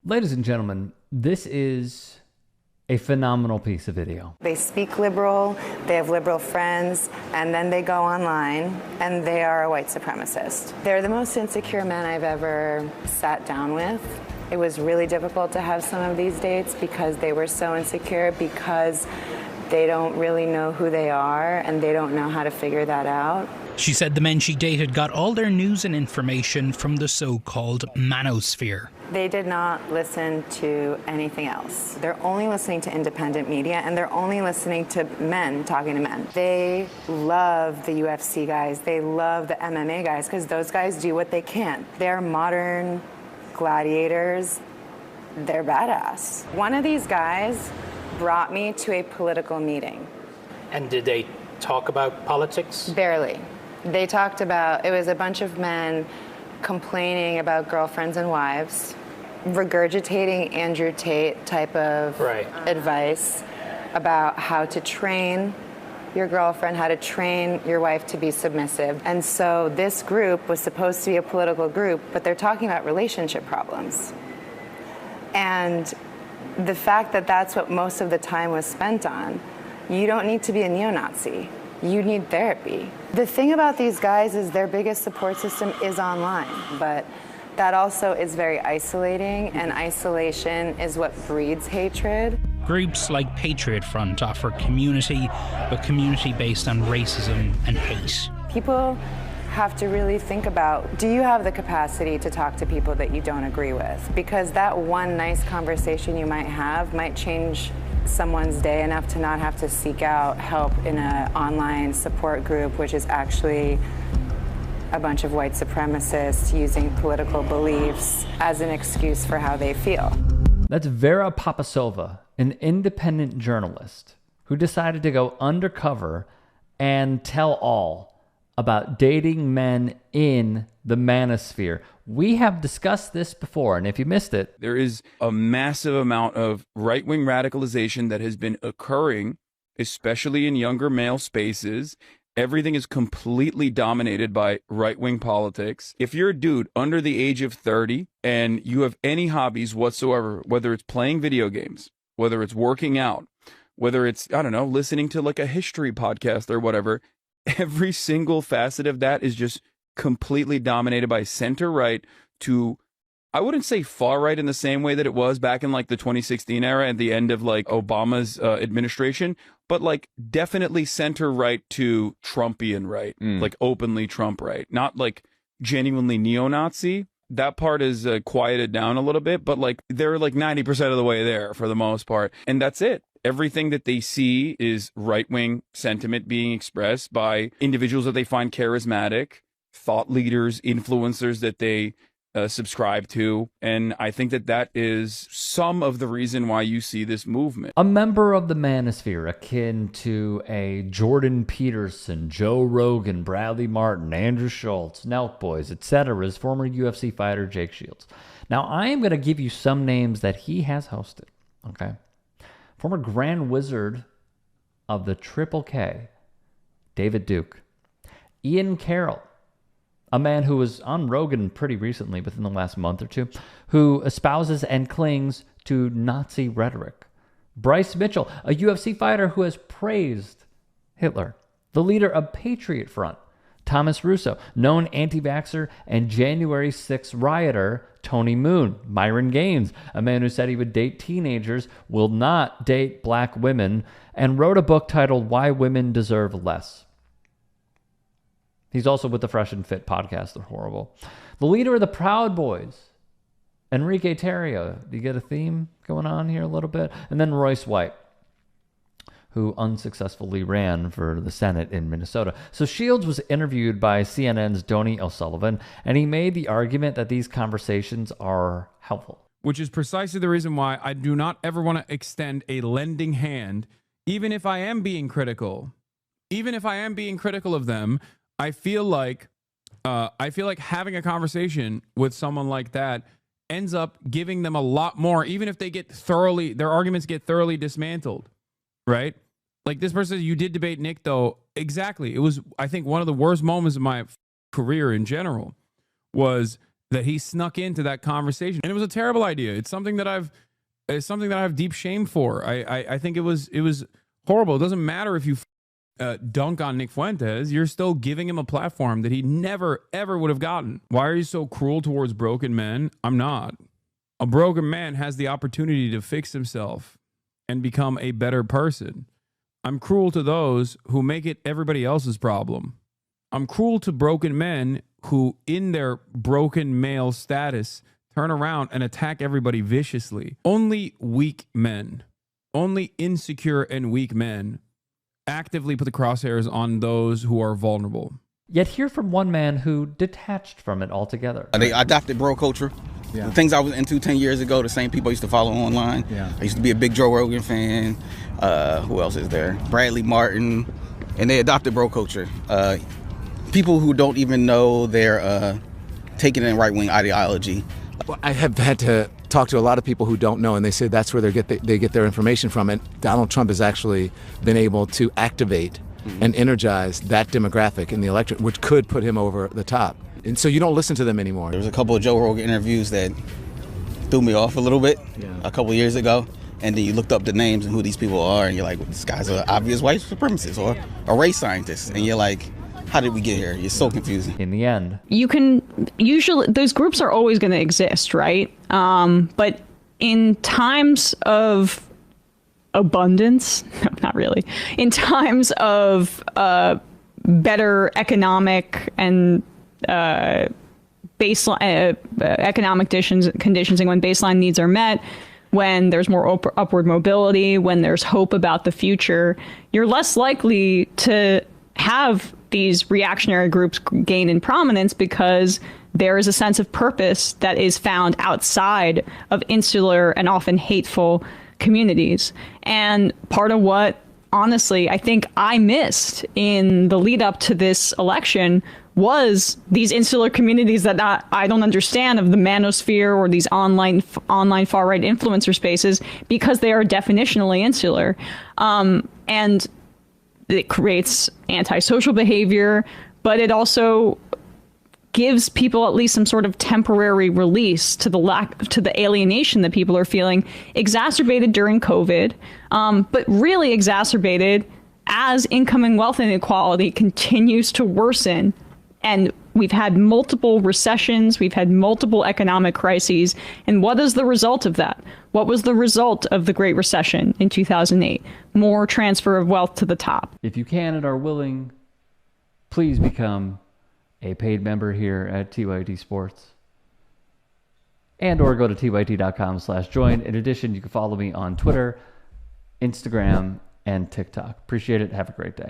Ladies and gentlemen, this is a phenomenal piece of video. They speak liberal, they have liberal friends, and then they go online and they are a white supremacist. They're the most insecure men I've ever sat down with. It was really difficult to have some of these dates because they were so insecure, because they don't really know who they are and they don't know how to figure that out. She said the men she dated got all their news and information from the so-called manosphere. They did not listen to anything else. They're only listening to independent media, and they're only listening to men talking to men. They love the UFC guys. They love the MMA guys because those guys do what they can. They're modern gladiators. They're badass. One of these guys brought me to a political meeting. And did they talk about politics? Barely. They talked about, it was a bunch of men complaining about girlfriends and wives, regurgitating Andrew Tate type of advice about how to train your girlfriend, how to train your wife to be submissive. And so this group was supposed to be a political group, but they're talking about relationship problems. And the fact that that's what most of the time was spent on, you don't need to be a neo-Nazi. You need therapy. The thing about these guys is their biggest support system is online, but that also is very isolating, and isolation is what breeds hatred. Groups like Patriot Front offer community, but community based on racism and hate. People have to really think about, do you have the capacity to talk to people that you don't agree with? Because that one nice conversation you might have might change someone's day enough to not have to seek out help in an online support group, which is actually a bunch of white supremacists using political beliefs as an excuse for how they feel. That's Vera Papasova, an independent journalist who decided to go undercover and tell all about dating men in the manosphere. We have discussed this before, and if you missed it, there is a massive amount of right-wing radicalization that has been occurring, especially in younger male spaces. Everything is completely dominated by right-wing politics. If you're a dude under the age of 30 and you have any hobbies whatsoever, whether it's playing video games, whether it's working out, whether it's, I don't know, listening to like a history podcast or whatever, every single facet of that is just completely dominated by center right to, I wouldn't say far right in the same way that it was back in like the 2016 era at the end of like Obama's administration, but like definitely center right to Trumpian right, like openly Trump right, not like genuinely neo-Nazi. That part is quieted down a little bit, but like they're like 90% of the way there for the most part. And that's it. Everything that they see is right-wing sentiment being expressed by individuals that they find charismatic, thought leaders, influencers that they subscribe to. And I think that that is some of the reason why you see this movement. A member of the manosphere akin to a Jordan Peterson, Joe Rogan, Bradley Martin, Andrew Schultz, Nelk Boys, etc. is former UFC fighter Jake Shields. Now, I am going to give you some names that he has hosted, okay? Former Grand Wizard of the Triple K, David Duke. Ian Carroll, a man who was on Rogan pretty recently, within the last month or two, who espouses and clings to Nazi rhetoric. Bryce Mitchell, a UFC fighter who has praised Hitler. The leader of Patriot Front, Thomas Russo, known anti-vaxxer and January 6th rioter Tony Moon. Myron Gaines, a man who said he would date teenagers, will not date black women, and wrote a book titled Why Women Deserve Less. He's also with the Fresh and Fit podcast. They're horrible. The leader of the Proud Boys, Enrique Tarrio. Do you get a theme going on here a little bit? And then Royce White, who unsuccessfully ran for the Senate in Minnesota. So Shields was interviewed by CNN's Donny O'Sullivan, and he made the argument that these conversations are helpful. Which is precisely the reason why I do not ever want to extend a lending hand, even if I am being critical. Even if I am being critical of them, I feel like having a conversation with someone like that ends up giving them a lot more, even if they get their arguments get thoroughly dismantled, right? Like this person says, you did debate Nick, though. Exactly. It was, I think, one of the worst moments of my career in general was that he snuck into that conversation, and it was a terrible idea. It's something that it's something that I have deep shame for. I think it was horrible. It doesn't matter if you dunk on Nick Fuentes, you're still giving him a platform that he never ever would have gotten. Why are you so cruel towards broken men? I'm not. A broken man has the opportunity to fix himself and become a better person. I'm cruel to those who make it everybody else's problem. I'm cruel to broken men who, in their broken male status, turn around and attack everybody viciously. Only weak men, only insecure and weak men actively put the crosshairs on those who are vulnerable. Yet hear from one man who detached from it altogether. They adopted bro culture. Yeah. The things I was into 10 years ago, the same people I used to follow online. Yeah. I used to be a big Joe Rogan fan. Who else is there? Bradley Martin. And they adopted bro culture. People who don't even know they're taking in right-wing ideology. Well, I have had to talk to a lot of people who don't know, and they say that's where they get their information from. And Donald Trump has actually been able to activate and energize that demographic in the electorate, which could put him over the top. And so you don't listen to them anymore. There was a couple of Joe Rogan interviews that threw me off a little bit a couple of years ago. And then you looked up the names and who these people are, and you're like, well, this guy's an obvious white supremacist or a race scientist. And you're like, how did we get here? It's so confusing. In the end, you can usually, those groups are always going to exist, right? But in times of abundance, no, not really. In times of better economic and baseline economic conditions, and when baseline needs are met, when there's more upward mobility, when there's hope about the future, you're less likely to have these reactionary groups gain in prominence because there is a sense of purpose that is found outside of insular and often hateful communities. And part of what, honestly, I think I missed in the lead up to this election was these insular communities that I don't understand, of the manosphere or these online far-right influencer spaces, because they are definitionally insular. And it creates antisocial behavior, but it also gives people at least some sort of temporary release to the alienation that people are feeling, exacerbated during COVID, but really exacerbated as income and wealth inequality continues to worsen. And we've had multiple recessions, we've had multiple economic crises. And what is the result of that? What was the result of the Great Recession in 2008? More transfer of wealth to the top. If you can and are willing, please become a paid member here at TYT Sports. And or go to tyt.com/join. In addition, you can follow me on Twitter, Instagram, and TikTok. Appreciate it. Have a great day.